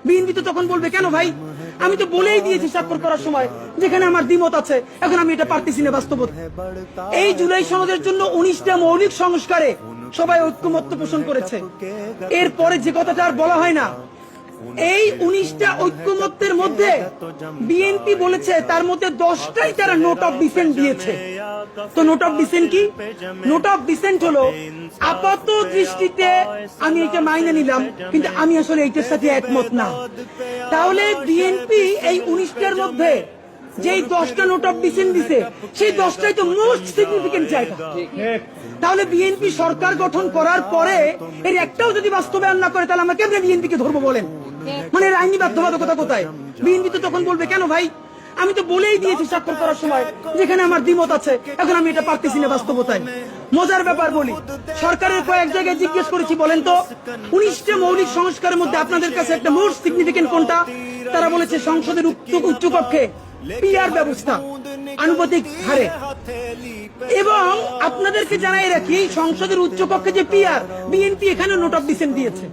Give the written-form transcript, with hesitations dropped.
BNP তো তখন বলবে কেন ভাই, আমি তো বলেই দিয়েছি স্বাক্ষর করার সময় যেখানে আমার দ্বিমত আছে, এখন আমি এটা পারতেছি না বাস্তবতা। এই জুলাই সনদের জন্য 19টা মৌলিক সংস্কারে সবাই ঐক্যমত্য পোষণ করেছে। এরপরে যে কথাটা আর বলা হয় না, এই 19টা ঐক্যমত্যের মধ্যে বিএনপি বলেছে তার মধ্যে 10টাই তারা নোট অফ ডিসেন্ট দিয়েছে। তো নোট অফ ডিসেন্ট কি? নোট অফ ডিসেন্ট হলো আপাত দৃষ্টিতে আমি এটা মাইনে নিলাম, কিন্তু আমি আসলে এইটার সাথে একমত না। তাহলে বিএনপি এই 19টার মধ্যে যেই 10টা নোট অফ ডিসেন্ট দিছে, সেই 10টাই তো মোস্ট সিগনিফিকেন্ট জায়গা। তাহলে বিএনপি সরকার গঠন করার পরে এর একটাও যদি বাস্তবায়ন না করে, তাহলে আমরা কেমনে বিএনপিকে ধরবো বলেন? মানে এর আইনি বাধ্যবাধকতা কোথায়? বিএনপি তো তখন বলবে কেন ভাই, আমি তো বলেই দিয়েছি স্বাক্ষর করার সময় যেখানে আমার দ্বিমত আছে, এখন আমি এটা পারতেছি না বাস্তবতায়। মজার ব্যাপার বলি, সরকারের কয়েক জায়গায় জিজ্ঞেস করেছি, বলেন তো 19টা মৌলিক সংস্কারের মধ্যে আপনাদের কাছে একটা মোস্ট সিগনিফিকেন্ট কোনটা? তারা বলেছে সংসদের উচ্চকক্ষে পিআর ব্যবস্থা আনুপাতিক হারে। এবং আপনাদেরকে জানাই রাখি, সংসদের উচ্চকক্ষে যে পিআর, বিএনপি এখানে নোট অফ ডিসেন্ট দিয়েছে।